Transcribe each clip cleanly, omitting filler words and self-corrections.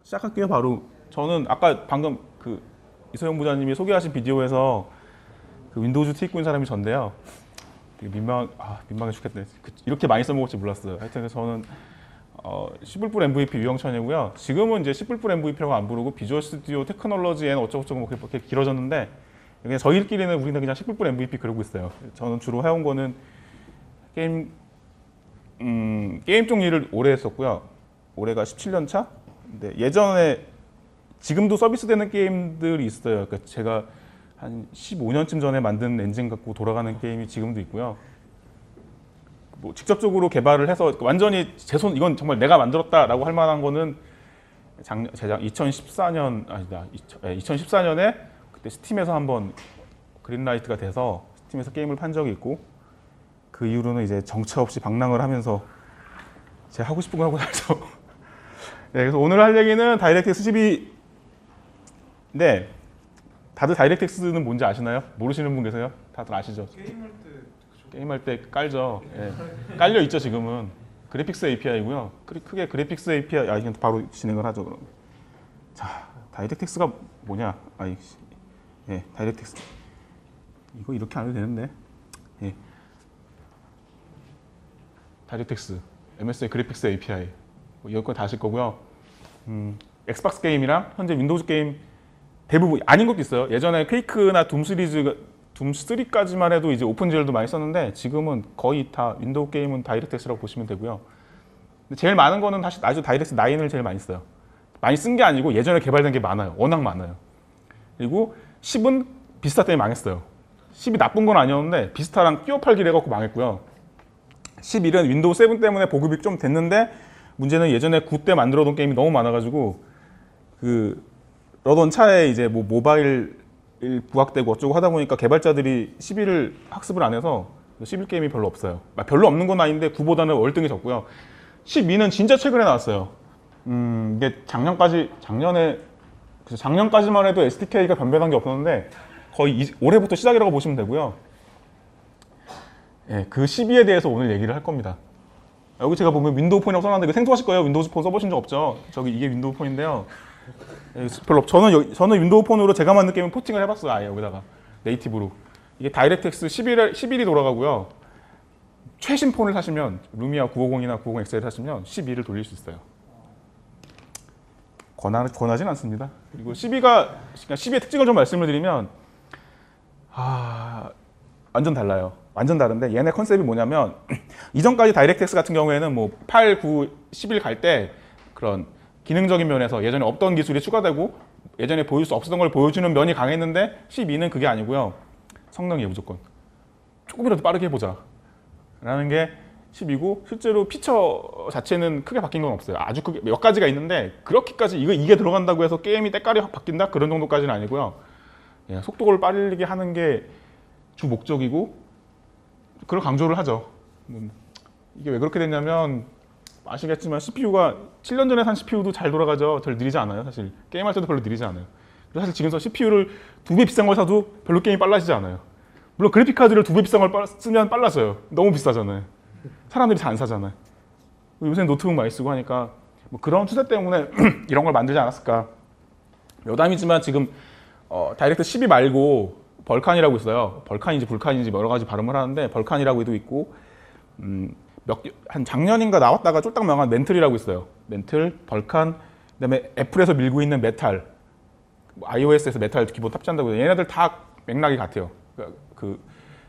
시작할게요. 바로 저는 아까 방금 그 이소영 부장님이 소개하신 비디오에서 그 윈도우즈 티 입고 있는 사람이 전데요. 되게 민망해 죽겠네. 이렇게 많이 써먹을 줄 몰랐어요. 하여튼 저는 시불불 MVP 유영천이고요. 지금은 이제 시불불 MVP라고 안 부르고 비주얼 스튜디오 테크놀로지 앤 어쩌고저쩌고 뭐 그렇게 길어졌는데 그냥 저희끼리는 우리는 그냥 시불불 MVP 그러고 있어요. 저는 주로 해온 거는 게임 쪽 일을 오래 했었고요. 올해가 17년 차? 근데 예전에 지금도 서비스되는 게임들이 있어요. 그러니까 제가 한 15년쯤 전에 만든 엔진 갖고 돌아가는 게임이 지금도 있고요. 뭐 직접적으로 개발을 해서 완전히 제 손 이건 정말 내가 만들었다라고 할 만한 거는 제작 2014년 아니다 2014년에 그때 스팀에서 한번 그린라이트가 돼서 스팀에서 게임을 판 적이 있고 그 이후로는 이제 정처 없이 방랑을 하면서 제가 하고 싶은 거 하고 살죠. 네, 그래서 오늘 할 얘기는 다이렉트X 12인데 다들 다이렉트X는 뭔지 아시나요? 모르시는 분 계세요? 다들 아시죠? 게임할 때 깔죠. 예. 깔려 있죠 지금은. 그래픽스 API고요. 크게 그래픽스 API. 이건 바로 진행을 하죠. 그럼. 자, 다이렉트X가 뭐냐? 다이렉트X. 이거 이렇게 안 해도 되는데. 예. 다이렉트X, MSI 그래픽스 API. 여기까지 다 하실 거고요. 엑스박스 게임이랑 현재 윈도우즈 게임 대부분 아닌 것도 있어요. 예전에 퀘이크나 둠 시리즈, 둠 3까지만 해도 이제 오픈GL도 많이 썼는데 지금은 거의 다 윈도우 게임은 다이렉트X라고 보시면 되고요. 근데 제일 많은 거는 아주 다이렉트X 9을 제일 많이 써요. 많이 쓴 게 아니고 예전에 개발된 게 많아요. 워낙 많아요. 그리고 10은 비스타 때문에 망했어요. 10이 나쁜 건 아니었는데 비스타랑 끼워 팔기를 해갖고 망했고요. 11은 윈도우 7 때문에 보급이 좀 됐는데 문제는 예전에 9 때 만들어둔 게임이 너무 많아가지고 그러던 차에 이제 뭐 모바일 부각되고 어쩌고 하다 보니까 개발자들이 11을 학습을 안 해서 11 게임이 별로 없어요. 별로 없는 건 아닌데 9보다는 월등히 적고요. 12는 진짜 최근에 나왔어요. 이게 작년까지만 해도 SDK가 변변한 게 없었는데 거의 올해부터 시작이라고 보시면 되고요. 예, 그 12에 대해서 오늘 얘기를 할 겁니다. 여기 제가 보면 윈도우 폰이라고 써놨는데 생소하실 거예요. 윈도우 폰 써보신 적 없죠? 이게 윈도우 폰인데요. 별로 저는 윈도우 폰으로 제가 만든 게임은 포팅을 해봤어요. 아예 여기다가 네이티브로. 이게 다이렉트X 11이 돌아가고요. 최신 폰을 사시면 루미아 950이나 950XL을 사시면 12를 돌릴 수 있어요. 권하진 않습니다. 그리고 12의 특징을 좀 말씀을 드리면 완전 달라요. 완전 다른데 얘네 컨셉이 뭐냐면 이전까지 다이렉트X 같은 경우에는 뭐 8, 9, 11 갈 때 그런 기능적인 면에서 예전에 없던 기술이 추가되고 예전에 보일 수 없었던 걸 보여주는 면이 강했는데 12는 그게 아니고요. 성능이에요 무조건. 조금이라도 빠르게 해보자 라는 게 10이고 실제로 피처 자체는 크게 바뀐 건 없어요. 아주 크게 몇 가지가 있는데 그렇게까지 이게 들어간다고 해서 게임이 때깔이 확 바뀐다? 그런 정도까지는 아니고요. 속도를 빠르게 하는 게 주 목적이고 그걸 강조를 하죠. 이게 왜 그렇게 됐냐면 아시겠지만 CPU가 7년 전에 산 CPU도 잘 돌아가죠. 덜 느리지 않아요. 사실 게임할 때도 별로 느리지 않아요. 사실 지금 CPU를 2배 비싼 걸 사도 별로 게임이 빨라지지 않아요. 물론 그래픽카드를 2배 비싼 걸 쓰면 빨라져요. 너무 비싸잖아요. 사람들이 잘 안 사잖아요. 요새는 노트북 많이 쓰고 하니까 뭐 그런 추세 때문에 이런 걸 만들지 않았을까. 여담이지만 지금 다이렉트 12 말고 벌칸이라고 있어요. 벌칸인지 불칸인지 여러 가지 발음을 하는데 벌칸이라고도 있고 한 작년인가 나왔다가 쫄딱 망한 멘틀이라고 있어요. 멘틀, 벌칸, 그다음에 애플에서 밀고 있는 메탈, iOS에서 메탈 기본 탑재한다고 해요. 얘네들 다 맥락이 같아요. 그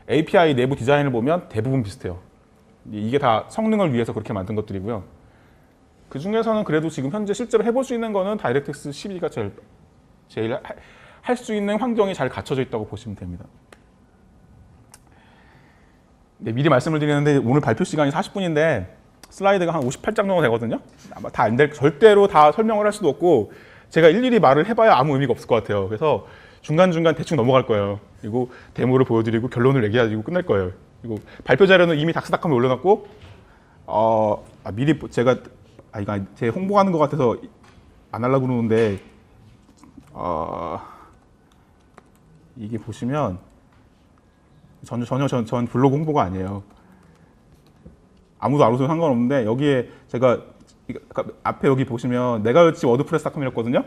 API 내부 디자인을 보면 대부분 비슷해요. 이게 다 성능을 위해서 그렇게 만든 것들이고요. 그 중에서는 그래도 지금 현재 실제로 해볼 수 있는 거는 다이렉트X 12가 제일 할 수 있는 환경이 잘 갖춰져 있다고 보시면 됩니다. 네, 미리 말씀을 드리는데 오늘 발표 시간이 40분인데 슬라이드가 한 58장 정도 되거든요. 아마 다 안 될, 절대로 다 설명을 할 수도 없고 제가 일일이 말을 해봐야 아무 의미가 없을 것 같아요. 그래서 중간중간 대충 넘어갈 거예요. 그리고 데모를 보여드리고 결론을 얘기해가지고 끝낼 거예요. 그리고 발표 자료는 이미 다크다크하게 올려놨고 미리 제가 이거 제 홍보하는 것 같아서 안 하려고 그러는데 이게 보시면 전 블로그 홍보가 아니에요. 아무도 안 오셔도 상관없는데 여기에 제가 앞에 여기 보시면 메가hertz 워드프레스닷컴이었거든요.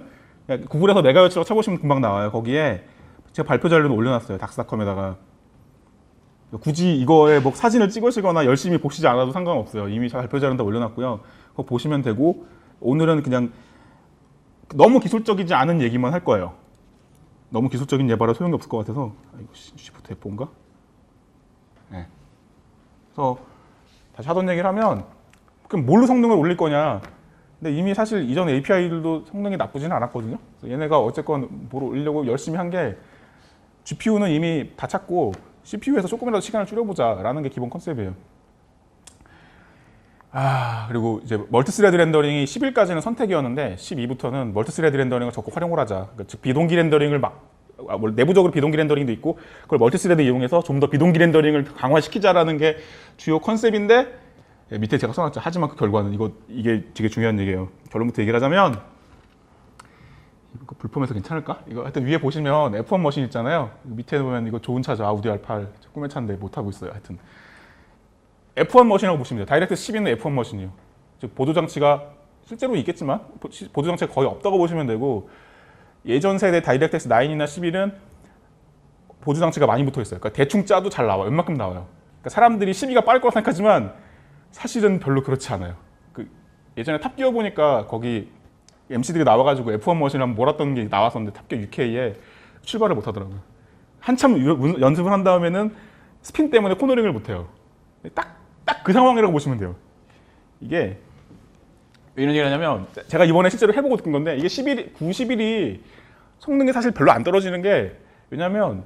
구글에서 메가hertz라고 쳐보시면 금방 나와요. 거기에 제가 발표 자료도 올려놨어요. 닥스닷컴에다가. 굳이 이거에 뭐 사진을 찍으시거나 열심히 보시지 않아도 상관없어요. 이미 발표 자료는 다 올려놨고요. 그거 보시면 되고, 오늘은 그냥 너무 기술적이지 않은 얘기만 할 거예요. 너무 기술적인 예발은 소용이 없을 것 같아서. 이거 Shift F4인가? 네. 그래서 다시 하던 얘기를 하면, 그럼 뭘로 성능을 올릴 거냐? 근데 이미 사실 이전 API들도 성능이 나쁘지는 않았거든요. 그래서 얘네가 어쨌건 뭘 올리려고 열심히 한 게, GPU는 이미 다 찾고 CPU에서 조금이라도 시간을 줄여보자라는 게 기본 컨셉이에요. 그리고 이제 멀티스레드 렌더링이 10일까지는 선택이었는데 12부터는 멀티스레드 렌더링을 적극 활용을 하자. 그러니까 즉 비동기 렌더링을 내부적으로 비동기 렌더링도 있고 그걸 멀티스레드 이용해서 좀 더 비동기 렌더링을 강화시키자라는 게 주요 컨셉인데, 밑에 제가 써놨죠. 하지만 그 결과는 이게 되게 중요한 얘기예요. 결론부터 얘기를 하자면, 이거 불폼에서 괜찮을까? 이거 하여튼 위에 보시면 F1 머신 있잖아요. 밑에 보면 이거 좋은 차죠. 아우디 R8 꿈의 차인데 못 타고 있어요. 하여튼 F1 머신이라고 보시면 돼요. 다이렉트 12는 F1 머신이에요. 즉 보조 장치가 실제로 있겠지만 보조 장치가 거의 없다고 보시면 되고, 예전 세대 다이렉트X 9이나 11은 보조 장치가 많이 붙어 있어요. 그러니까 대충 짜도 잘 나와요. 웬만큼 나와요. 그러니까 사람들이 12가 빠를 거라 생각하지만 사실은 별로 그렇지 않아요. 예전에 탑기어 보니까 거기 MC들이 나와가지고 F1 머신 한번 몰았던 게 나왔었는데 탑기어 UK에 출발을 못 하더라고요. 한참 연습을 한 다음에는 스핀 때문에 코너링을 못 해요. 딱 그 상황이라고 보시면 돼요. 이게 왜 이런 얘기를 하냐면, 제가 이번에 실제로 해보고 느낀 건데, 이게 911이 성능이 사실 별로 안 떨어지는 게, 왜냐면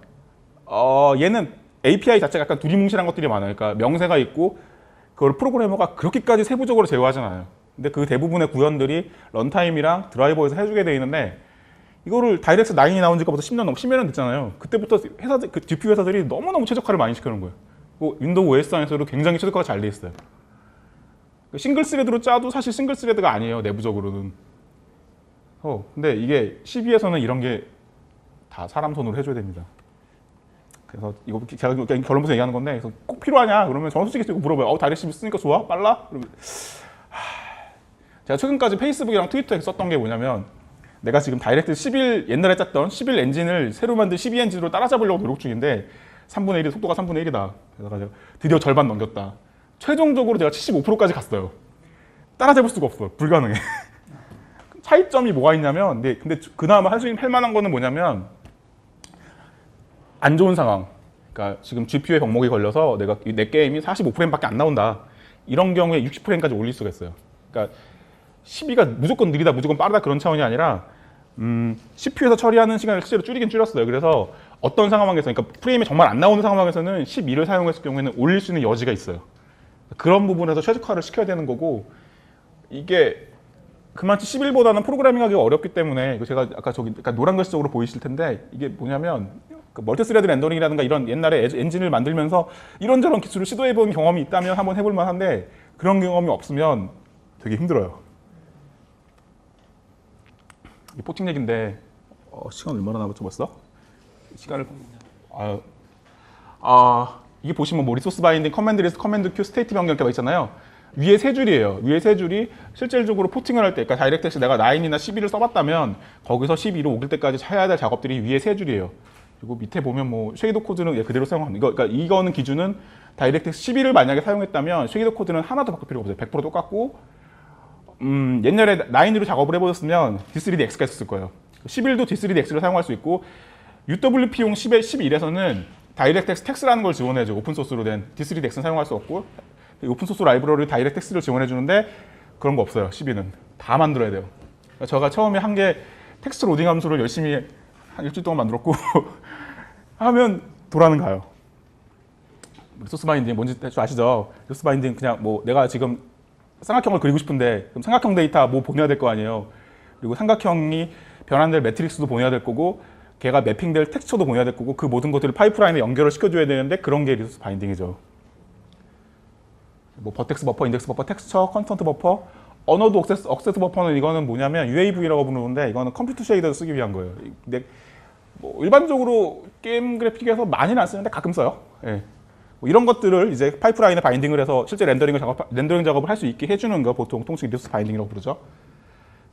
얘는 API 자체가 약간 두리뭉실한 것들이 많아요. 그러니까 명세가 있고 그걸 프로그래머가 그렇게까지 세부적으로 제어하진 않아요. 근데 그 대부분의 구현들이 런타임이랑 드라이버에서 해주게 돼 있는데, 이거를 다이렉트 9이 나온 지가 벌써 10년 됐잖아요. 그때부터 그 GPU 회사들이 너무너무 최적화를 많이 시켜놓은 거예요. 윈도우 OS 안에서도 굉장히 최적화가 잘 돼 있어요. 싱글 스레드로 짜도 사실 싱글 스레드가 아니에요, 내부적으로는. 근데 이게 12에서는 이런 게 다 사람 손으로 해줘야 됩니다. 그래서 이거 제가 결론부터 얘기하는 건데, 그래서 꼭 필요하냐? 그러면 저는 솔직히 물어봐요. 다이렉트 12 쓰니까 좋아? 빨라? 그러면 제가 최근까지 페이스북이랑 트위터에 썼던 게 뭐냐면, 내가 지금 다이렉트 11 옛날에 짰던 11 엔진을 새로 만든 12 엔진으로 따라잡으려고 노력 중인데 3분의 1, 속도가 3분의 1이다. 그래서 제가 드디어 절반 넘겼다. 최종적으로 제가 75%까지 갔어요. 따라잡을 수가 없어. 불가능해. 차이점이 뭐가 있냐면, 근데 그나마 할 만한 거는 뭐냐면, 안 좋은 상황. 그러니까 지금 GPU에 병목이 걸려서 내 게임이 45프레임밖에 안 나온다. 이런 경우에 60프레임까지 올릴 수가 있어요. 그러니까 12가 무조건 느리다, 무조건 빠르다 그런 차원이 아니라, CPU에서 처리하는 시간을 실제로 줄이긴 줄였어요. 그래서 어떤 상황에서, 그러니까 프레임이 정말 안 나오는 상황에서는 12를 사용했을 경우에는 올릴 수 있는 여지가 있어요. 그런 부분에서 최적화를 시켜야 되는 거고, 이게 그만큼 11보다는 프로그래밍하기가 어렵기 때문에, 제가 아까 약간 노란 글씨적으로 보이실 텐데, 이게 뭐냐면, 멀티스레드 렌더링이라든가 이런 옛날에 엔진을 만들면서 이런저런 기술을 시도해본 경험이 있다면 한번 해볼 만한데, 그런 경험이 없으면 되게 힘들어요. 이 포팅 얘기인데, 시간 얼마나 남았죠 벌써? 시간을 이게 보시면 뭐 리소스 바인딩, 커맨드 리스트, 커맨드 큐, 스테이트 변경 이렇게 있잖아요. 위에 세 줄이에요. 위에 세 줄이 실질적으로 포팅을 할 때, 그러니까 다이렉트X 내가 9이나 11을 써봤다면 거기서 12로 옮길 때까지 해야 될 작업들이 위에 세 줄이에요. 그리고 밑에 보면 뭐 쉐이더 코드는 그대로 사용합니다. 그러니까 이거는 기준은 다이렉트X 11을 만약에 사용했다면 쉐이더 코드는 하나도 바꿀 필요가 없어요. 100% 똑같고, 옛날에 9으로 작업을 해보셨으면 D3DX가 있었을 거예요. 11도 D3DX를 사용할 수 있고, UWP용 11에서는 다이렉트X 텍스라는 걸 지원해줘. 오픈소스로 된 D3DX는 사용할 수 없고, 오픈소스 라이브러리 다이렉트X를 지원해주는데 그런 거 없어요. 12는 다 만들어야 돼요. 그러니까 제가 처음에 한 게 텍스트 로딩 함수를 열심히 한 일주일 동안 만들었고 하면 도라는 가요. 리소스 바인딩 뭔지 대충 아시죠? 리소스 바인딩 그냥 뭐 내가 지금 삼각형을 그리고 싶은데 그럼 삼각형 데이터 뭐 보내야 될 거 아니에요. 그리고 삼각형이 변환될 매트릭스도 보내야 될 거고, 걔가 매핑될 텍스처도 보내야 될 거고, 그 모든 것들을 파이프라인에 연결을 시켜줘야 되는데 그런 게 리소스 바인딩이죠. 뭐 버텍스 버퍼, 인덱스 버퍼, 텍스처, 컨스턴트 버퍼, 언어도 억세스 버퍼는 이거는 뭐냐면 UAV라고 부르는데, 이거는 컴퓨터 쉐이더를 쓰기 위한 거예요. 근데 뭐 일반적으로 게임 그래픽에서 많이는 안 쓰는데 가끔 써요. 예. 뭐 이런 것들을 이제 파이프라인에 바인딩을 해서 실제 렌더링 작업을 할 수 있게 해주는 거 보통 통칭 리소스 바인딩이라고 부르죠.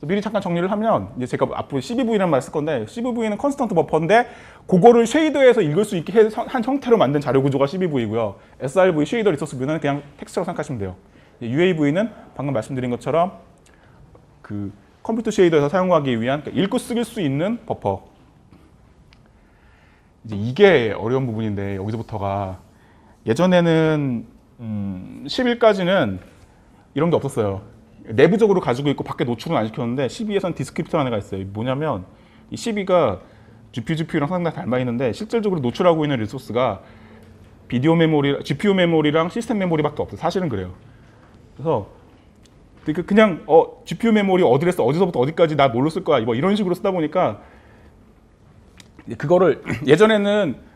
미리 잠깐 정리를 하면 이제 제가 앞으로 CVV라는 말을 쓸 건데 CVV는 컨스턴트 버퍼인데 그거를 쉐이더에서 읽을 수 있게 한 형태로 만든 자료 구조가 CVV고요. SRV 쉐이더 리소스 뷰는 그냥 텍스트라고 생각하시면 돼요. UAV는 방금 말씀드린 것처럼 그 컴퓨터 쉐이더에서 사용하기 위한 그러니까 읽고 쓰길 수 있는 버퍼. 이제 이게 어려운 부분인데 여기서부터가 예전에는 10일까지는 이런 게 없었어요. 내부적으로 가지고 있고 밖에 노출은 안 시켰는데 12에서는 디스크립터라는 애가 있어요. 뭐냐면 이 12가 GPU랑 상당히 닮아 있는데 실질적으로 노출하고 있는 리소스가 비디오 메모리, GPU 메모리랑 시스템 메모리밖에 없어요. 사실은 그래요. 그래서 그냥 GPU 메모리 어드레스 어디서부터 어디까지 나 뭘로 쓸 거야 뭐 이런 식으로 쓰다 보니까 그거를 예전에는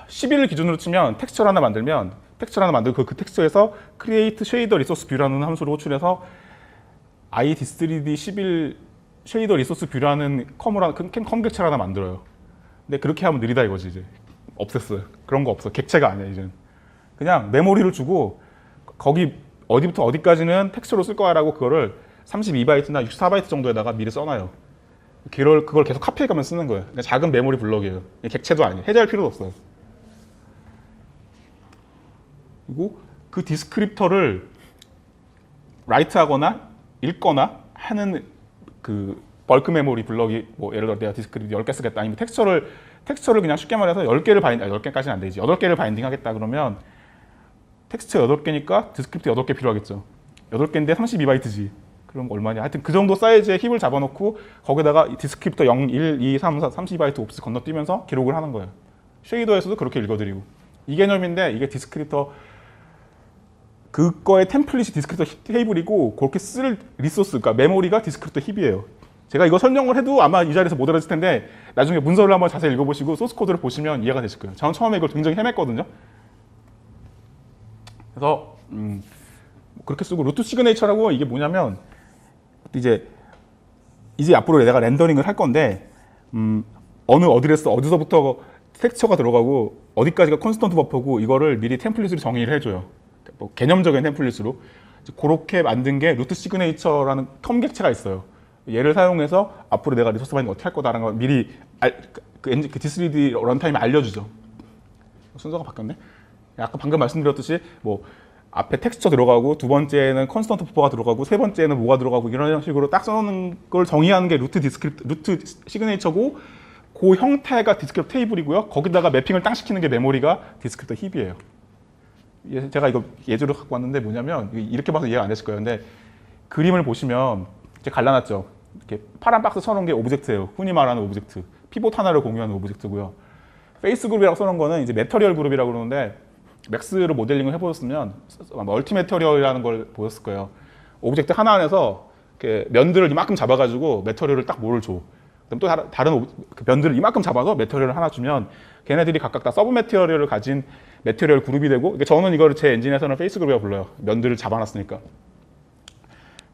11을 기준으로 치면 텍스처를 하나 만들고 그 텍스처에서 create shader resource view라는 함수를 호출해서 i-d3d 11 shader resource view라는 컴 객체를 하나 만들어요. 근데 그렇게 하면 느리다 이거지. 이제 없앴어요. 그런 거 없어. 객체가 아니야 이제. 그냥 메모리를 주고 거기 어디부터 어디까지는 텍스트로 쓸 거야라고 그거를 32바이트나 64바이트 정도에다가 미리 써놔요. 그걸 계속 카피해가면서 쓰는 거예요. 그러니까 작은 메모리 블럭이에요. 객체도 아니에요. 해제할 필요도 없어요. 그리고 그 디스크립터를 라이트하거나 읽거나 하는 그 벌크 메모리 블럭이 뭐 예를 들어 내가 디스크립터 10개 쓰겠다 아니면 텍스처를 그냥 쉽게 말해서 10개까지는 안 되지. 8개를 바인딩 하겠다 그러면 텍스트 8개니까 디스크립터 8개 필요하겠죠. 8개인데 32바이트지. 그럼 얼마냐? 하여튼 그 정도 사이즈의 힙을 잡아놓고 거기다가 디스크립터 0, 1, 2, 3, 4, 32바이트 옵스 건너뛰면서 기록을 하는 거예요. 쉐이더에서도 그렇게 읽어드리고. 이 개념인데 이게 디스크립터 그거의 템플릿이 디스크립터 테이블이고 그렇게 쓸 리소스, 그러니까 메모리가 디스크립터 힙이에요. 제가 이거 설명을 해도 아마 이 자리에서 못 알아듣을 텐데 나중에 문서를 한번 자세히 읽어보시고 소스 코드를 보시면 이해가 되실 거예요. 저는 처음에 이걸 굉장히 헤맸거든요. 그래서 그렇게 쓰고 루트 시그네이처라고 이게 뭐냐면 이제 앞으로 내가 렌더링을 할 건데 어느 어드레스 어디서부터 텍스처가 들어가고 어디까지가 컨스턴트 버퍼고 이거를 미리 템플릿으로 정의를 해줘요. 뭐 개념적인 템플릿으로 그렇게 만든 게 루트 시그네이처라는 컴 객체가 있어요. 얘를 사용해서 앞으로 내가 리소스 바인딩 어떻게 할 거다라는 걸 미리 그 D3D 런타임에 알려주죠. 순서가 바뀌었네. 아까 방금 말씀드렸듯이 뭐 앞에 텍스처 들어가고 두 번째는 컨스턴트 버퍼가 들어가고 세 번째는 뭐가 들어가고 이런 식으로 딱 써놓는 걸 정의하는 게 루트 시그네이처고 그 형태가 디스크립터 테이블이고요. 거기다가 매핑을 딱 시키는 게 메모리가 디스크립터 힙이에요. 제가 이거 예제로 갖고 왔는데 뭐냐면 이렇게 봐서 이해가 안 되실 거예요. 근데 그림을 보시면 이제 갈라놨죠. 이렇게 파란 박스 쳐놓은 게 오브젝트예요. 흔히 말하는 오브젝트. 피봇 하나를 공유하는 오브젝트고요. 페이스 그룹이라고 써놓은 거는 이제 매터리얼 그룹이라고 그러는데 맥스로 모델링을 해보셨으면 멀티매터리얼이라는 걸 보셨을 거예요. 오브젝트 하나 안에서 이렇게 면들을 이만큼 잡아가지고 매터리얼을 딱 뭐를 줘. 그럼 또 다른 면들을 이만큼 잡아서 매터리얼을 하나 주면 걔네들이 각각 다 서브 매터리얼을 가진 매터리얼 그룹이 되고 저는 이거를 제 엔진에서는 페이스 그룹이라고 불러요. 면들을 잡아놨으니까.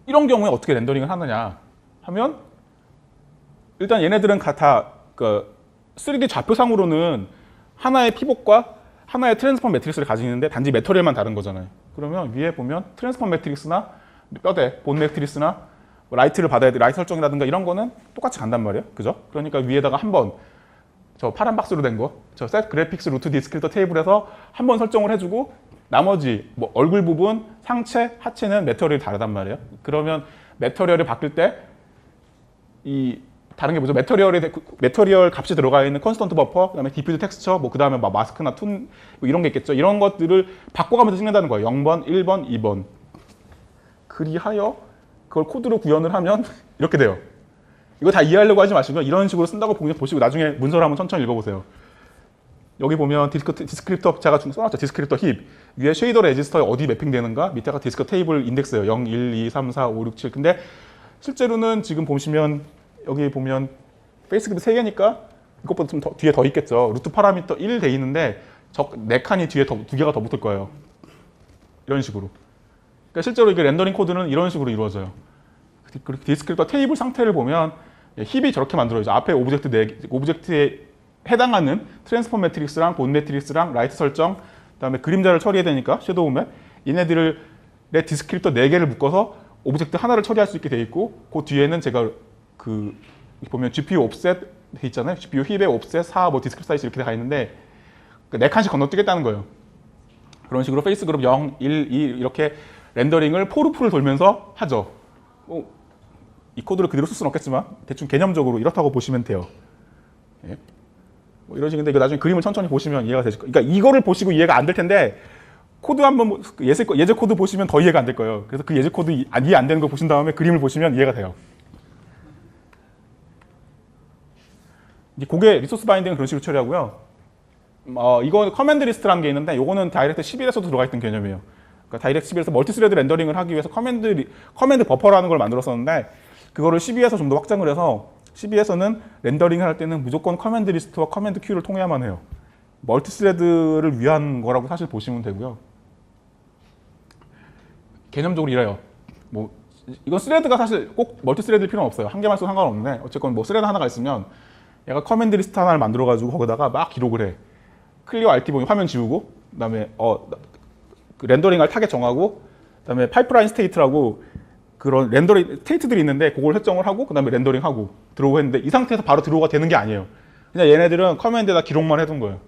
이런 경우에 어떻게 렌더링을 하느냐 하면 일단 얘네들은 다 그 3D 좌표상으로는 하나의 피봇과 하나의 트랜스폼 매트릭스를 가지고 있는데 단지 매터리얼만 다른 거잖아요. 그러면 위에 보면 트랜스폼 매트릭스나 뼈대, 본 매트릭스나 라이트를 받아야 돼. 라이트 설정이라든가 이런 거는 똑같이 간단 말이에요. 그죠? 그러니까 위에다가 한번 저 파란 박스로 된 거, 저 셋 그래픽스 루트 디스크립터 테이블에서 한번 설정을 해주고 나머지 뭐 얼굴 부분, 상체, 하체는 매터리얼이 다르단 말이에요. 그러면 매터리얼이 바뀔 때 이 다른 게 뭐죠? 매터리얼 값이 들어가 있는 컨스턴트 버퍼, 그다음에 디퓨즈 텍스처, 뭐 그다음에 막 마스크나 툰 뭐 이런 게 있겠죠. 이런 것들을 바꿔가면서 찍는다는 거예요. 0번, 1번, 2번. 그리하여 그걸 코드로 구현을 하면 이렇게 돼요. 이거 다 이해하려고 하지 마시고 이런 식으로 쓴다고 보시고 나중에 문서를 한번 천천히 읽어보세요. 여기 보면 디스크립터 제가 써놨죠. 디스크립터 힙. 위에 쉐이더 레지스터에 어디 매핑되는가, 밑에가 디스크 테이블 인덱스예요. 0, 1, 2, 3, 4, 5, 6, 7. 근데 실제로는 지금 보시면 여기 보면 페이스 그룹 3개니까 이것보다 좀 뒤에 더 있겠죠. 루트 파라미터 1 돼 있는데 저 4칸이 뒤에 2개가 더 붙을 거예요. 이런 식으로. 그러니까 실제로 이게 렌더링 코드는 이런 식으로 이루어져요. 디스크립터 테이블 상태를 보면 힙이 저렇게 만들어져요. 앞에 오브젝트에 해당하는 트랜스폼 매트릭스랑 본 매트릭스랑 라이트 설정, 그다음에 그림자를 처리해야 되니까 섀도우 맵. 얘네들의 디스크립터 4개를 묶어서 오브젝트 하나를 처리할 수 있게 돼 있고 그 뒤에는 제가 그 보면 GPU 옵셋 돼 있잖아요. GPU 힙에 옵셋 4, 뭐 디스크립 사이즈 이렇게 돼 있는데 4칸씩 건너뛰겠다는 거예요. 그런 식으로 페이스 그룹 0, 1, 2 이렇게 렌더링을 포르프를 돌면서 하죠. 이 코드를 그대로 쓸 수는 없겠지만 대충 개념적으로 이렇다고 보시면 돼요. 예. 뭐 이런 식인데 이거 나중에 그림을 천천히 보시면 이해가 되실 거예요. 그러니까 이거를 보시고 이해가 안 될 텐데 코드 한번 예제 코드 보시면 더 이해가 안 될 거예요. 그래서 그 예제 코드 이해 안 되는 거 보신 다음에 그림을 보시면 이해가 돼요. 이제 그게 리소스 바인딩은 그런 식으로 처리하고요. 이거 커맨드 리스트라는 게 있는데 이거는 다이렉트 11에서도 들어가 있던 개념이에요. 그러니까 다이렉트 11에서 멀티스레드 렌더링을 하기 위해서 커맨드 버퍼라는 걸 만들었었는데 그거를 12에서 좀 더 확장을 해서 12에서는 렌더링을 할 때는 무조건 커맨드 리스트와 커맨드 큐를 통해야만 해요. 멀티스레드를 위한 거라고 사실 보시면 되고요. 개념적으로 이래요. 뭐 이건 스레드가 사실 꼭 멀티스레드일 필요는 없어요. 한 개만 써도 상관없는데 어쨌건 뭐 스레드 하나가 있으면 얘가 커맨드 리스트 하나를 만들어 가지고 거기다가 막 기록을 해. 클리어 alt 보면 화면 지우고 그다음에 그 렌더링 할 타겟 정하고 그다음에 파이프라인 스테이트라고 그런 렌더링 스테이트들이 있는데 그걸 설정을 하고 그다음에 렌더링 하고 들어오고 했는데 이 상태에서 바로 들어오가 되는 게 아니에요. 그냥 얘네들은 커맨드에다 기록만 해둔 거예요.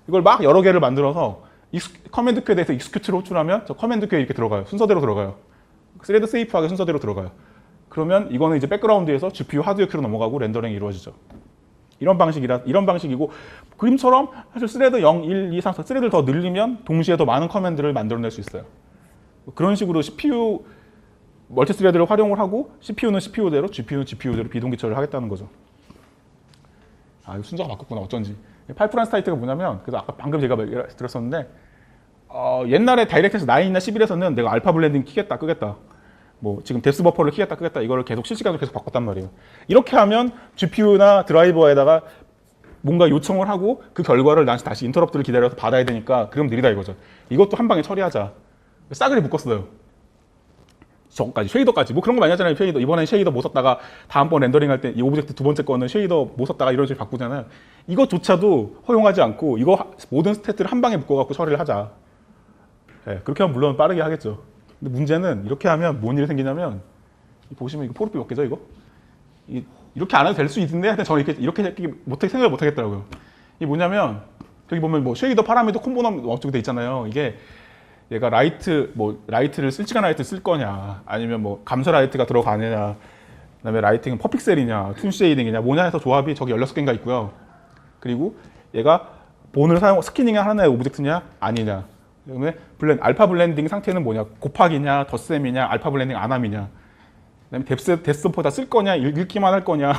이걸 막 여러 개를 만들어서 커맨드 큐에 대해서 익스큐트를 호출하면 저 커맨드 큐에 이렇게 들어가요. 순서대로 들어가요. 스레드 세이프하게 순서대로 들어가요. 그러면 이거는 이제 백그라운드에서 GPU 하드웨어 큐로 넘어가고 렌더링이 이루어지죠. 이런 방식이고 그림처럼 사실 스레드 0, 1, 2, 3, 4 스레드를 더 늘리면 동시에 더 많은 커맨드를 만들어낼 수 있어요. 그런 식으로 CPU 멀티스레드를 활용을 하고 CPU는 CPU대로, GPU는 GPU대로 비동기처리를 하겠다는 거죠. 이거 순서가 바뀌었구나. 어쩐지. 파이프라인 스타이트가 뭐냐면 그래서 아까 방금 제가 들었었는데 옛날에 다이렉트에서 9이나 11에서는 내가 알파 블렌딩 키겠다 끄겠다 뭐 지금 뎁스 버퍼를 키겠다 끄겠다 이거를 계속 실시간으로 계속 바꿨단 말이에요. 이렇게 하면 GPU나 드라이버에다가 뭔가 요청을 하고 그 결과를 다시 인터럽트를 기다려서 받아야 되니까 그럼 느리다 이거죠. 이것도 한 방에 처리하자. 싸그리 묶었어요. 저거까지 쉐이더까지 뭐 그런 거 많이 하잖아요. 쉐이더 이번엔 쉐이더 못 썼다가 다음번 렌더링 할 때 이 오브젝트 두 번째 거는 쉐이더 못 썼다가 이런 식으로 바꾸잖아요. 이것조차도 허용하지 않고 이거 모든 스탯들을 한 방에 묶어갖고 처리를 하자. 네, 그렇게 하면 물론 빠르게 하겠죠. 근데 문제는 이렇게 하면 뭔 일이 생기냐면 보시면 이거 포르피 몇 개죠 이거? 이렇게 안 해도 될 수 있는데 하여튼 저는 이렇게 생각을 못 하겠더라고요. 이게 뭐냐면 여기 보면 뭐 쉐이더 파라미터 콤포넌트 어쩌고 돼 있잖아요. 이게 얘가 라이트를 실시간 라이트 쓸 거냐 아니면 뭐 감사 라이트가 들어가느냐 그다음에 라이팅은 퍼픽셀이냐 툰 쉐이딩이냐 뭐냐 해서 조합이 저기 16개인가 있고요. 그리고 얘가 본을 스키닝 하나의 오브젝트냐 아니냐 그다음에 알파 블렌딩 상태는 뭐냐 곱하기냐 덧셈이냐 알파 블렌딩 안함이냐 그다음에 데스버퍼 쓸 거냐 읽기만 할 거냐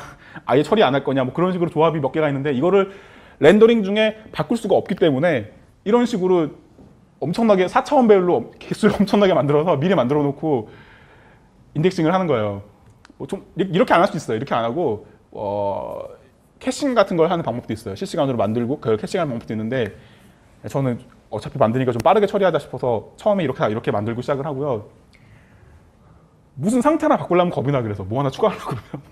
아예 처리 안 할 거냐 뭐 그런 식으로 조합이 몇 개가 있는데 이거를 렌더링 중에 바꿀 수가 없기 때문에 이런 식으로 엄청나게 4차원별로 개수를 엄청나게 만들어서 미리 만들어 놓고 인덱싱을 하는 거예요. 좀 이렇게 안 할 수 있어요. 이렇게 안 하고 캐싱 같은 걸 하는 방법도 있어요. 실시간으로 만들고 그걸 캐싱하는 방법도 있는데 저는 어차피 만드니까 좀 빠르게 처리하자 싶어서 처음에 이렇게 만들고 시작을 하고요. 무슨 상태나 바꾸려면 겁이 나 그래서 뭐 하나 추가하려고 그러면.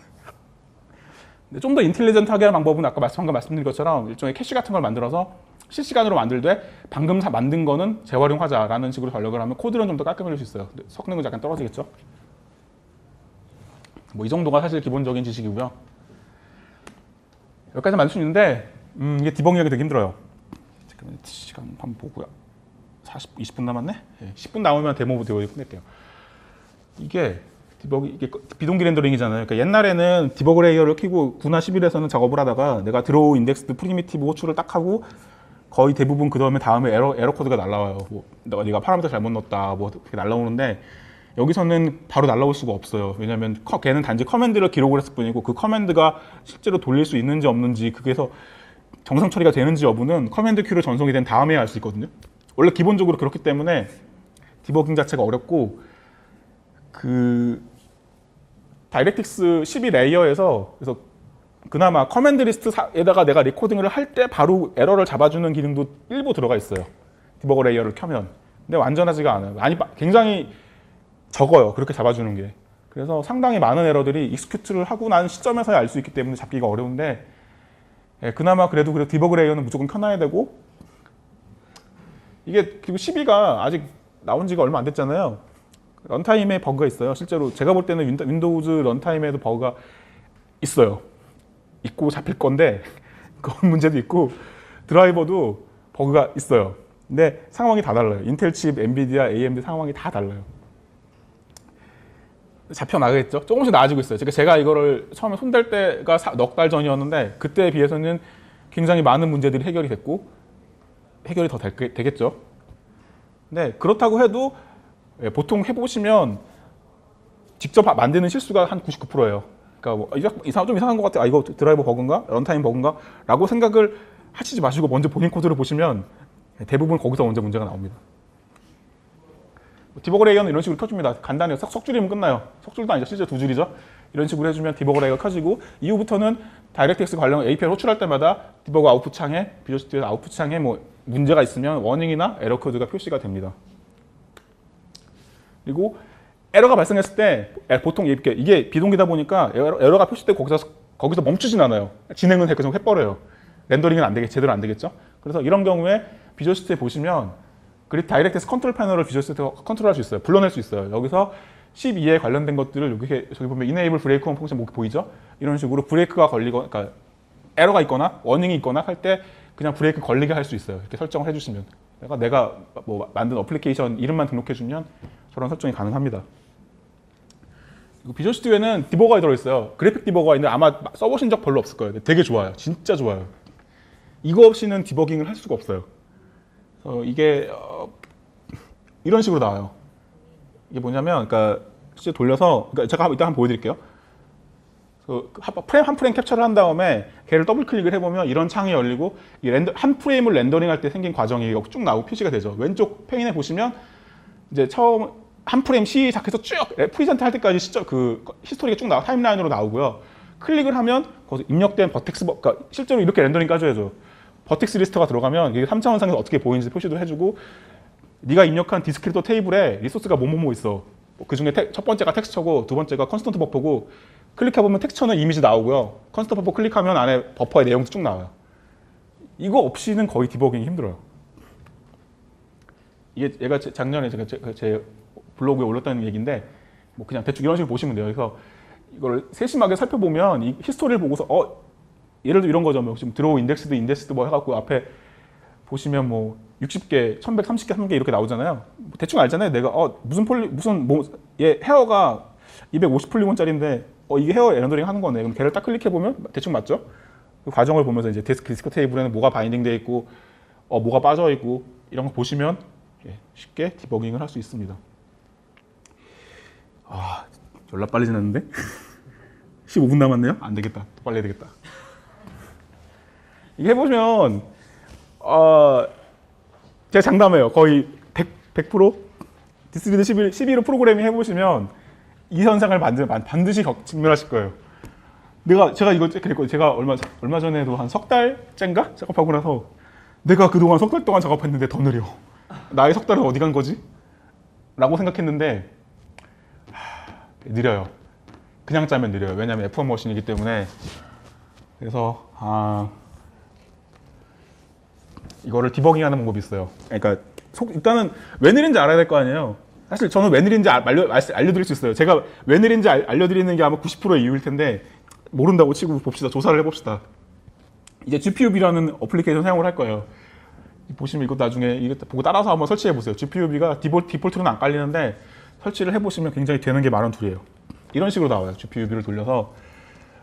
근데 좀 더 인텔리전트하게 하는 방법은 아까 방금 말씀드린 것처럼 일종의 캐시 같은 걸 만들어서 실시간으로 만들되 방금 만든 거는 재활용하자라는 식으로 전력을 하면 코드는 좀 더 깔끔해질 수 있어요. 성능은 약간 떨어지겠죠. 뭐 이 정도가 사실 기본적인 지식이고요. 여기까지 만들 수 있는데 이게 디버깅하기 되게 힘들어요. 잠깐만 시간 한번 보고요. 20분 남았네? 네, 10분 남으면 데모 끝낼게요. 이게 비동기 렌더링이잖아요. 그러니까 옛날에는 디버그 레이어를 키고 9나 11에서는 작업을 하다가 내가 드로우 인덱스드 프리미티브 호출을 딱 하고 거의 대부분 다음에 에러 코드가 날라와요. 뭐 네가 파라미터 잘못 넣었다 뭐 그렇게 날라오는데 여기서는 바로 날라올 수가 없어요. 왜냐하면 걔는 단지 커맨드를 기록을 했을 뿐이고 그 커맨드가 실제로 돌릴 수 있는지 없는지 그게서 정상 처리가 되는지 여부는 커맨드 큐로 전송이 된 다음에 알 수 있거든요. 원래 기본적으로 그렇기 때문에 디버깅 자체가 어렵고 그 다이렉틱스 12 레이어에서 그래서 그나마 커맨드 리스트에다가 내가 리코딩을 할 때 바로 에러를 잡아주는 기능도 일부 들어가 있어요. 디버거 레이어를 켜면. 근데 완전하지가 않아요. 굉장히 적어요. 그렇게 잡아주는 게. 그래서 상당히 많은 에러들이 익스큐트를 하고 난 시점에서야 알 수 있기 때문에 잡기가 어려운데 그나마 그래도 디버그 레이어는 무조건 켜놔야 되고 이게 그리고 12가 아직 나온 지가 얼마 안 됐잖아요. 런타임에 버그가 있어요. 실제로 제가 볼 때는 윈도우즈 런타임에도 버그가 있어요. 있고 잡힐 건데 그건 문제도 있고 드라이버도 버그가 있어요. 근데 상황이 다 달라요. 인텔 칩, 엔비디아, AMD 상황이 다 달라요. 잡혀 나가겠죠. 조금씩 나아지고 있어요. 제가 이거를 처음에 손댈 때가 넉 달 전이었는데 그때에 비해서는 굉장히 많은 문제들이 해결이 됐고 해결이 더 되겠죠. 근데 그렇다고 해도 보통 해보시면 직접 만드는 실수가 한 99%예요. 그러니까 뭐 좀 이상한 것 같아. 아 이거 드라이버 버그인가? 런타임 버그인가? 라고 생각을 하시지 마시고 먼저 본인 코드를 보시면 대부분 거기서 먼저 문제가 나옵니다. 디버거 레이어는 이런 식으로 켜줍니다. 간단해요. 석 줄이면 끝나요. 석 줄도 아니죠. 실제 두 줄이죠. 이런 식으로 해주면 디버거 레이어가 켜지고 이후부터는 다이렉트엑스 관련 API 호출할 때마다 디버거 아웃풋 창에 비주얼 스튜디오 아웃풋 창에 뭐 문제가 있으면 워닝이나 에러 코드가 표시가 됩니다. 그리고 에러가 발생했을 때 보통 이게 비동기다 보니까 에러가 표시되고 거기서 멈추진 않아요. 진행은 계속 해버려요. 렌더링은 제대로 안 되겠죠. 그래서 이런 경우에 비주얼 스튜디오에 보시면 그리고 다이렉트엑스 컨트롤 패널을 비주얼 스튜디오가 컨트롤할 수 있어요. 불러낼 수 있어요. 여기서 12에 관련된 것들을 저기 보면 enable 브레이크 온 펑션 보이죠? 이런 식으로 브레이크가 걸리거나 그러니까 에러가 있거나 워닝이 있거나 할 때 그냥 브레이크 걸리게 할 수 있어요. 이렇게 설정을 해주시면 내가 뭐 만든 어플리케이션 이름만 등록해주면 저런 설정이 가능합니다. 비주얼 스튜디오에는 디버거가 들어있어요. 그래픽 디버거가 있는데 아마 써보신 적 별로 없을 거예요. 되게 좋아요. 진짜 좋아요. 이거 없이는 디버깅을 할 수가 없어요. 이게 이런 식으로 나와요. 이게 뭐냐면, 그러니까 실제 돌려서, 그러니까 제가 이따 한번 보여드릴게요. 프레임 한 프레임 캡처를 한 다음에 걔를 더블 클릭을 해보면 이런 창이 열리고 한 프레임을 렌더링할 때 생긴 과정이 쭉 나오고 표시가 되죠. 왼쪽 페인에 보시면 이제 처음 한 프레임 시작해서 쭉 프리젠트 할 때까지 히스토리가 쭉 나와 타임라인으로 나오고요. 클릭을 하면 거기서 입력된 버텍스, 그러니까 실제로 이렇게 렌더링 까줘야죠. 버텍스 리스트가 들어가면 이게 3차원상에서 어떻게 보이는지 표시도 해주고 네가 입력한 디스크리터 테이블에 리소스가 뭐뭐뭐 있어. 그 중에 첫 번째가 텍스처고 두 번째가 컨스턴트 버퍼고 클릭해보면 텍스처는 이미지 나오고요. 컨스턴트 버퍼 클릭하면 안에 버퍼의 내용도 쭉 나와요. 이거 없이는 거의 디버깅이 힘들어요. 얘가 작년에 제 블로그에 올렸던 얘기인데 뭐 그냥 대충 이런 식으로 보시면 돼요. 그래서 이걸 세심하게 살펴보면 이 히스토리를 보고서 예를 들어 이런 거죠. 뭐 지금 드로우 인덱스드 뭐 해갖고 앞에 보시면 뭐 60개, 1130개, 3개 이렇게 나오잖아요. 대충 알잖아요. 내가 얘 헤어가 250 폴리곤짜리인데 이게 헤어 렌더링 하는 거네. 그럼 걔를 딱 클릭해 보면 대충 맞죠? 그 과정을 보면서 이제 디스크 테이블에는 뭐가 바인딩 돼 있고 뭐가 빠져 있고 이런 거 보시면 쉽게 디버깅을 할 수 있습니다. 졸라 빨리 지났는데? 15분 남았네요? 안 되겠다. 더 빨리 해야 되겠다. 이게 해보면 제가 장담해요. 거의 100% 디스리드 11호 프로그래밍 해보시면 이 현상을 반드시 직면하실 거예요. 제가 이거 그랬고 제가 얼마 전에도 한 석 달째인가 작업하고 나서 내가 그동안 석 달 동안 작업했는데 더 느려. 나의 석 달은 어디 간 거지? 라고 생각했는데 느려요. 그냥 짜면 느려요. 왜냐하면 F1 머신이기 때문에. 그래서 이거를 디버깅하는 방법이 있어요. 그러니까 일단은 왜 느린지 알아야 될 거 아니에요. 사실 저는 왜 느린지 알려드릴 수 있어요. 제가 왜 느린지 알려드리는 게 아마 90%의 이유일 텐데 모른다고 치고 봅시다. 조사를 해봅시다. 이제 GPUB라는 어플리케이션 사용을 할 거예요. 보시면 이거 나중에 이거 보고 따라서 한번 설치해 보세요. GPUB가 디폴트로는 안 깔리는데 설치를 해보시면 굉장히 되는 게 많은 툴이에요. 이런 식으로 나와요. GPUB를 돌려서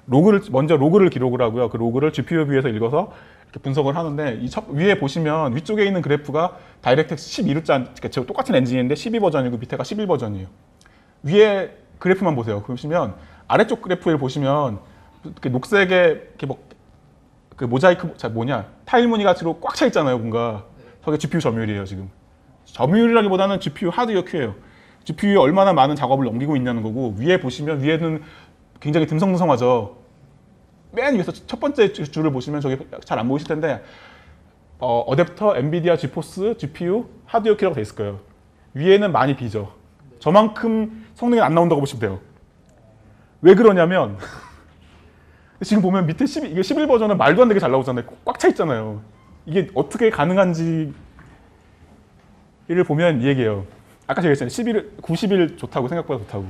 먼저 로그를 기록을 하고요. 그 로그를 GPUB에서 읽어서 이렇게 분석을 하는데 위에 보시면 위쪽에 있는 그래프가 다이렉트엑스 12루짜, 그러니까 똑같은 엔진인데 12버전이고 밑에가 11버전이에요. 위에 그래프만 보세요. 그러시면 아래쪽 그래프를 보시면 이렇게 녹색의 이렇게 그 모자이크 타일 무늬 같이로 꽉 차 있잖아요. 뭔가 저게 GPU 점유율이에요. 지금 점유율이라기보다는 GPU 하드웨어 큐예요. GPU에 얼마나 많은 작업을 넘기고 있냐는 거고 위에 보시면 위에는 굉장히 듬성듬성하죠. 맨 위에서 첫 번째 줄을 보시면 저게 잘 안 보이실 텐데 어댑터, 엔비디아, 지포스, GPU, 하드웨어 키라고 돼 있을 거예요. 위에는 많이 비죠. 저만큼 성능이 안 나온다고 보시면 돼요. 왜 그러냐면 지금 보면 밑에 이게 11버전은 말도 안 되게 잘 나오잖아요. 꽉 차 있잖아요. 이게 어떻게 가능한지 이를 보면 이 얘기예요. 아까 제가 얘기했잖아요. 90일 좋다고, 생각보다 좋다고.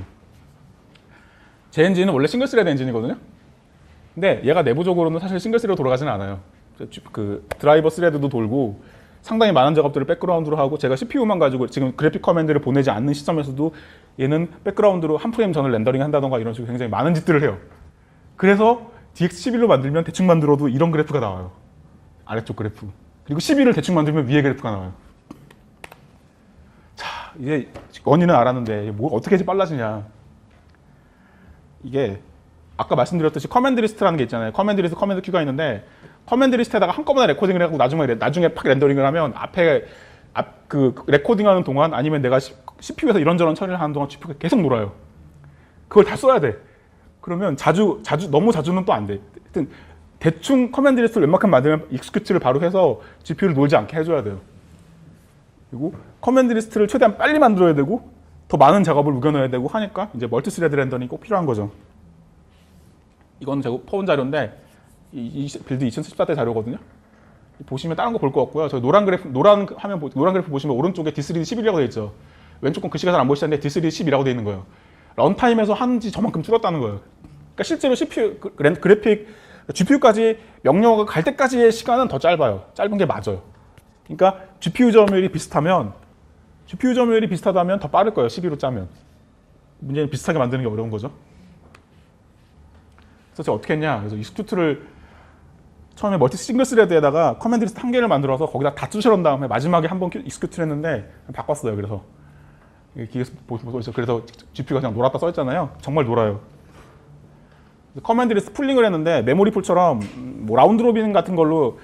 제 엔진은 원래 싱글 스레드 엔진이거든요. 근데 얘가 내부적으로는 사실 싱글 스레드로 돌아가지는 않아요. 그 드라이버 스레드도 돌고 상당히 많은 작업들을 백그라운드로 하고, 제가 CPU만 가지고 지금 그래픽 커맨드를 보내지 않는 시점에서도 얘는 백그라운드로 한 프레임 전을 렌더링 한다던가 이런 식으로 굉장히 많은 짓들을 해요. 그래서 DX11로 만들면 대충 만들어도 이런 그래프가 나와요. 아래쪽 그래프. 그리고 11을 대충 만들면 위에 그래프가 나와요. 자, 이제 원인은 알았는데 뭐 어떻게 해서 빨라지냐. 이게 아까 말씀드렸듯이 커맨드 리스트라는 게 있잖아요. 커맨드 리스트, 커맨드 큐가 있는데 커맨드 리스트에다가 한꺼번에 레코딩을 하고 나중에 팍 렌더링을 하면 앞에 그 레코딩하는 동안, 아니면 내가 CPU에서 이런저런 처리를 하는 동안 GPU가 계속 놀아요. 그걸 다 써야 돼. 그러면 너무 자주는 또 안 돼. 하여튼 대충 커맨드 리스트를 웬만큼 만들면 익스큐트를 바로 해서 GPU를 놀지 않게 해줘야 돼요. 그리고 커맨드 리스트를 최대한 빨리 만들어야 되고 더 많은 작업을 우겨넣어야 되고 하니까 이제 멀티스레드 렌더링이 꼭 필요한 거죠. 이건 제가 퍼온 자료인데 이 빌드 2014대 자료거든요. 보시면 다른 거 볼 거 없고요. 저 노란 그래프 보시면 오른쪽에 D3D 11이라고 되어 있죠. 왼쪽 건 글씨가 잘 안 보이시는데 D3D 10이라고 되어 있는 거예요. 런타임에서 한지 저만큼 줄었다는 거예요. 그러니까 실제로 CPU, 그래픽, GPU까지 명령어가 갈 때까지의 시간은 더 짧아요. 짧은 게 맞아요. 그러니까 GPU 점유율이 비슷하다면 더 빠를 거예요. 12로 짜면. 문제는 비슷하게 만드는 게 어려운 거죠. 그래서 제가 어떻게 했냐. 그래서 익스큐트를 처음에 멀티 싱글 스레드에다가 커맨드 리스트 한 개를 만들어서 거기다 다 쑤셔놓은 다음에 마지막에 한번 익스큐트를 했는데 바꿨어요. 그래서 기계에서 보시면 그래서 GPU가 그냥 놀았다 써있잖아요. 정말 놀아요. 커맨드 리스트 풀링을 했는데 메모리 풀처럼 뭐 라운드 로빈 같은 걸로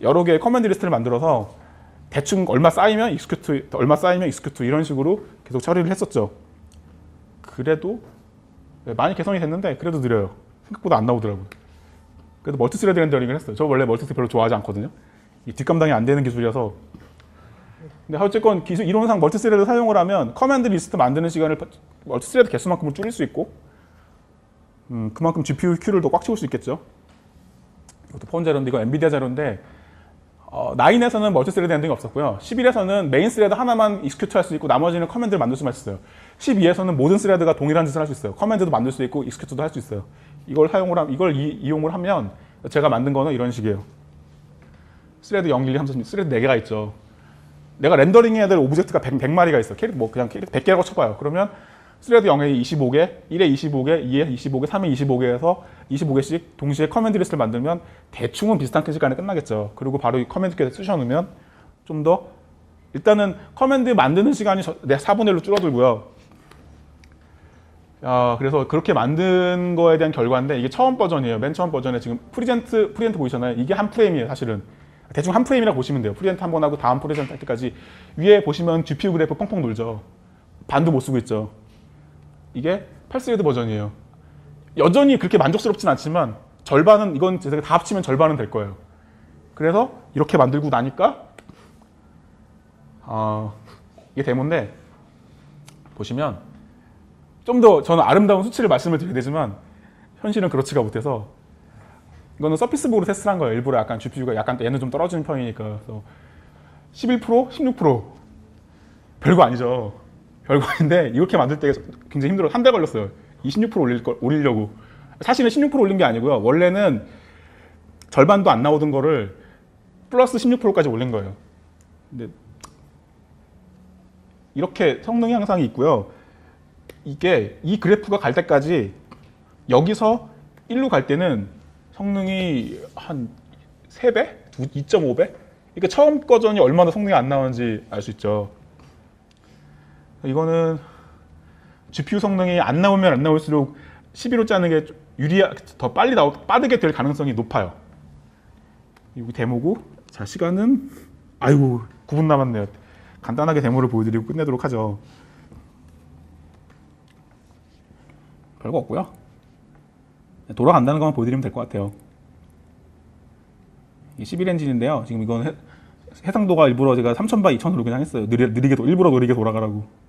여러 개의 커맨드 리스트를 만들어서 대충 얼마 쌓이면 익스큐트 이런 식으로 계속 처리를 했었죠. 그래도 많이 개선이 됐는데 그래도 느려요. 생각보다 안 나오더라고요. 그래도 멀티스레드 렌더링을 했어요. 저 원래 멀티스레드 별로 좋아하지 않거든요. 이 뒷감당이 안 되는 기술이어서. 근데 어쨌건 이론상 멀티스레드 사용을 하면 커맨드 리스트 만드는 시간을 멀티스레드 개수만큼을 줄일 수 있고, 그만큼 GPU Q를 더 꽉 채울 수 있겠죠. 이것도 폰 자료인데 이거 엔비디아 자료인데 9에서는 멀티스레드 렌더링이 없었고요. 11에서는 메인 스레드 하나만 익스큐트 할 수 있고 나머지는 커맨드를 만들 수만 있어요. 12에서는 모든 스레드가 동일한 짓을 할 수 있어요. 커맨드도 만들 수 있고 익스큐트도 할 수 있어요. 이걸 이용을 하면 제가 만든 거는 이런 식이에요. 스레드 0, 1, 2, 3, 4, 스레드 4개가 있죠. 내가 렌더링 해야 될 오브젝트가 100마리가 있어. 그냥 100개라고 쳐봐요. 그러면 스레드 0에 25개, 1에 25개, 2에 25개, 3에 25개에서 25개씩 동시에 커맨드 리스트를 만들면 대충은 비슷한 시간에 끝나겠죠. 그리고 바로 이 커맨드 키에 쓰셔놓으면 좀 더, 일단은 커맨드 만드는 시간이 내 4분의 1로 줄어들고요. 그래서 그렇게 만든 거에 대한 결과인데 이게 처음 버전이에요. 맨 처음 버전에 지금 프리젠트 보이잖아요. 이게 한 프레임이에요, 사실은. 대충 한 프레임이라고 보시면 돼요. 프리젠트 한 번 하고 다음 프리젠트 할 때까지. 위에 보시면 GPU 그래프 펑펑 놀죠. 반도 못 쓰고 있죠. 이게 8스레드 버전이에요. 여전히 그렇게 만족스럽진 않지만 절반은, 이건 제가 다 합치면 절반은 될 거예요. 그래서 이렇게 만들고 나니까 이게 데모인데 보시면 좀 더 저는 아름다운 수치를 말씀을 드려야 되지만 현실은 그렇지가 못해서, 이거는 서피스북으로 테스트를 한 거예요. 일부러 약간 GPU가 약간 얘는 좀 떨어지는 편이니까. 그래서 11%, 16%. 별거 아니죠. 별거 아닌데 이렇게 만들 때 굉장히 힘들어요. 한 달 걸렸어요. 26% 올리려고. 사실은 16% 올린 게 아니고요. 원래는 절반도 안 나오던 거를 플러스 16%까지 올린 거예요. 근데 이렇게 성능 향상이 있고요. 이게 이 그래프가 갈 때까지 여기서 1로 갈 때는 성능이 한 3배? 2.5배? 그러니까 처음 버전이 얼마나 성능이 안 나오는지 알 수 있죠. 이거는 GPU 성능이 안 나오면 안 나올수록 12로 짜는 게 더 빠르게 될 가능성이 높아요. 이거 데모고, 자, 시간은 9분 남았네요. 간단하게 데모를 보여드리고 끝내도록 하죠. 별거 없고요. 돌아간다는 것만 보여드리면 될 것 같아요. 이 11엔진인데요. 지금 이건 해상도가 일부러 제가 3000바 2000으로 그냥 했어요. 일부러 느리게 돌아가라고.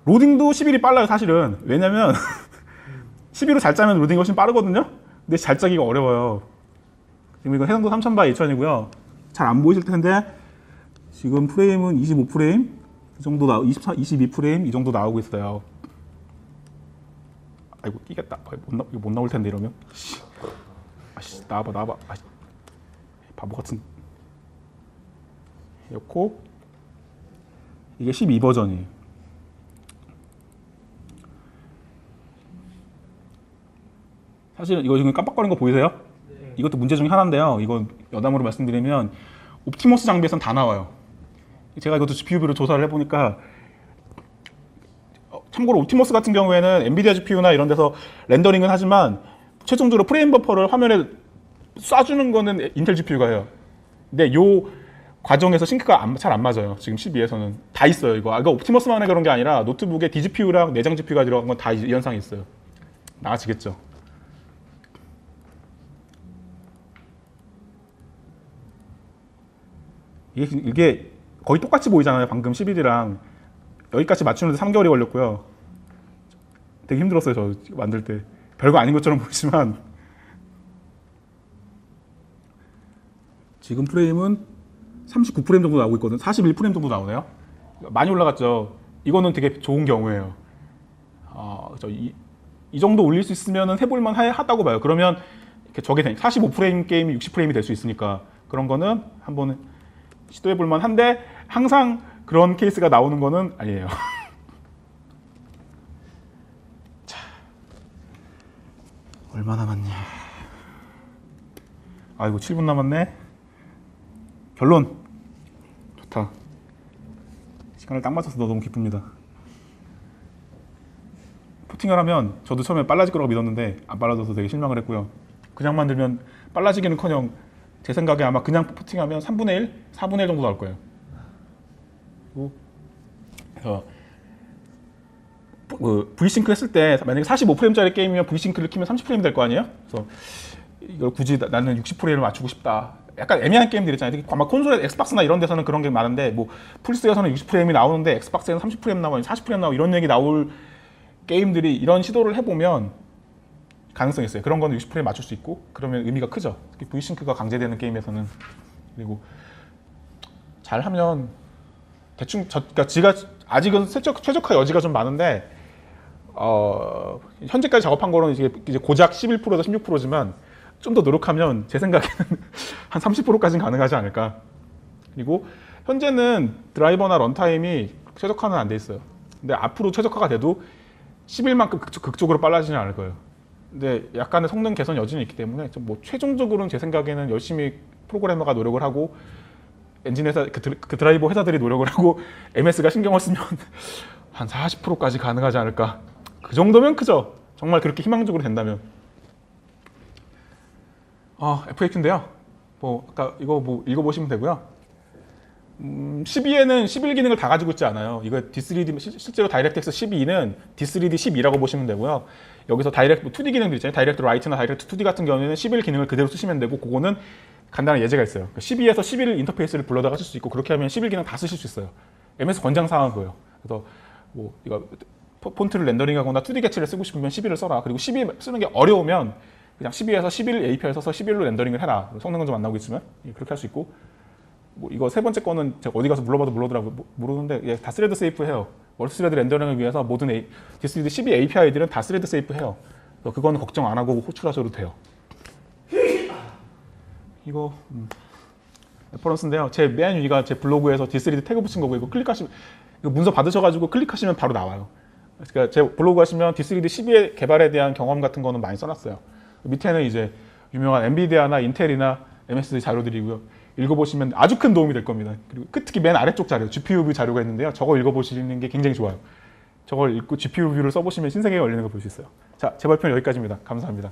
로딩도 11이 빨라요, 사실은. 왜냐면 11로 잘 짜면 로딩이 훨씬 빠르거든요. 근데 잘 짜기가 어려워요. 지금 이건 해상도 3000바 2000이고요. 잘 안 보이실 텐데 지금 프레임은 25프레임 이 정도 22프레임 이 정도 나오고 있어요. 아이고 끼겠다. 이거 못 나올 텐데 이러면. 아씨 나와봐. 아씨, 바보 같은. 이렇고 이게 12버전이에요. 사실 이거 지금 깜빡거리는 거 보이세요? 네. 이것도 문제 중에 하나인데요. 이거 여담으로 말씀드리면 옵티머스 장비에선 다 나와요. 제가 이것도 GPU비로 조사를 해보니까 참고로 옵티머스 같은 경우에는 엔비디아 GPU나 이런 데서 렌더링은 하지만 최종적으로 프레임 버퍼를 화면에 쏴주는 거는 인텔 GPU가 해요. 근데 요 과정에서 싱크가 잘 안 맞아요. 지금 12에서는 다 있어요. 이거 옵티머스만 해 그런 게 아니라 노트북에 DGPU랑 내장 GPU가 들어간 건 다 이 현상이 있어요. 나아지겠죠. 이게 거의 똑같이 보이잖아요. 방금 12D랑 여기까지 맞추는데 3개월이 걸렸고요. 되게 힘들었어요. 저 만들 때. 별거 아닌 것처럼 보이지만 지금 프레임은 39프레임 정도 나오고 있거든요. 41프레임 정도 나오네요. 많이 올라갔죠. 이거는 되게 좋은 경우예요. 이 정도 올릴 수 있으면 해볼만 하다고 봐요. 그러면 저게 45프레임 게임이 60프레임이 될 수 있으니까 그런 거는 한번 시도해볼만 한데 항상 그런 케이스가 나오는 거는 아니에요. 자, 얼마 남았냐? 아이고 7분 남았네. 결론 좋다. 시간을 딱 맞춰서 너무 기쁩니다. 포팅을 하면 저도 처음에 빨라질 거라고 믿었는데 안 빨라져서 되게 실망을 했고요. 그냥 만들면 빨라지기는커녕 제 생각에 아마 그냥 포팅하면 3분의 1, 4분의 1 정도 나올 거예요. 그래서 V싱크 했을 때 만약에 45프레임짜리 게임이면 V싱크를 키면 30프레임 될 거 아니에요? 그래서 이걸 굳이 나는 60프레임을 맞추고 싶다. 약간 애매한 게임들 있잖아요. 아마 콘솔에 엑스박스나 이런 데서는 그런 게 많은데 뭐 플스에서는 60프레임이 나오는데 엑스박스에는 30프레임 나오고 40프레임 나오고 이런 얘기 나올 게임들이 이런 시도를 해보면 가능성이 있어요. 그런 거는 60프레임 맞출 수 있고 그러면 의미가 크죠. V싱크가 강제되는 게임에서는. 그리고 잘하면 대충 그러니까 지가 아직은 최적화 여지가 좀 많은데 현재까지 작업한 거는 이제 고작 11%에서 16%지만 좀 더 노력하면 제 생각에는 한 30%까지는 가능하지 않을까. 그리고 현재는 드라이버나 런타임이 최적화는 안 돼 있어요. 근데 앞으로 최적화가 돼도 11만큼 극적으로 빨라지지는 않을 거예요. 근데 약간의 성능 개선 여지는 있기 때문에 좀 뭐 최종적으로는 제 생각에는 열심히 프로그래머가 노력을 하고 엔진 회사 그 드라이버 회사들이 노력을 하고 MS가 신경을 쓰면 한 40%까지 가능하지 않을까. 그 정도면 크죠. 정말 그렇게 희망적으로 된다면. FAQ인데요. 아까 이거 읽어보시면 되고요. 12에는 11 기능을 다 가지고 있지 않아요. 이거 D3D 실제로 다이렉트X 12는 D3D 12라고 보시면 되고요. 여기서 다이렉트 2D 기능들 있잖아요. 다이렉트 라이트나 다이렉트 2D 같은 경우에는 11 기능을 그대로 쓰시면 되고 그거는 간단한 예제가 있어요. 12에서 11 인터페이스를 불러다가 쓸 수 있고 그렇게 하면 11 기능 다 쓰실 수 있어요. MS 권장 사항은 그거예요. 그래서 이거 폰트를 렌더링하거나 2D 개체를 쓰고 싶으면 11을 써라. 그리고 12 쓰는 게 어려우면 그냥 12에서 11 API 써서 11로 렌더링을 해라. 성능은 좀 안 나오고 있으면 그렇게 할 수 있고. 이거 세 번째 거는 제가 어디 가서 물어봐도 모르는데 다 스레드 세이프 해요. 멀티 스레드 렌더링을 위해서 모든 D3D 12 API들은 다 스레드 세이프 해요. 그래서 그거는 걱정 안 하고 호출하셔도 돼요. 이거 레퍼런스인데요. 제 맨 위가 제 블로그에서 D3D 태그 붙인 거고 이거 클릭하시면 이거 문서 받으셔가지고 클릭하시면 바로 나와요. 그러니까 제 블로그 가시면 D3D 12의 개발에 대한 경험 같은 거는 많이 써놨어요. 밑에는 이제 유명한 엔비디아나 인텔이나 MS 자료들이고요. 읽어보시면 아주 큰 도움이 될 겁니다. 그리고 특히 맨 아래쪽 자료, GPU 자료가 있는데요. 저거 읽어보시는 게 굉장히 좋아요. 저걸 읽고 GPU 뷰를 써보시면 신세계가 열리는 거 볼 수 있어요. 자, 제 발표는 여기까지입니다. 감사합니다.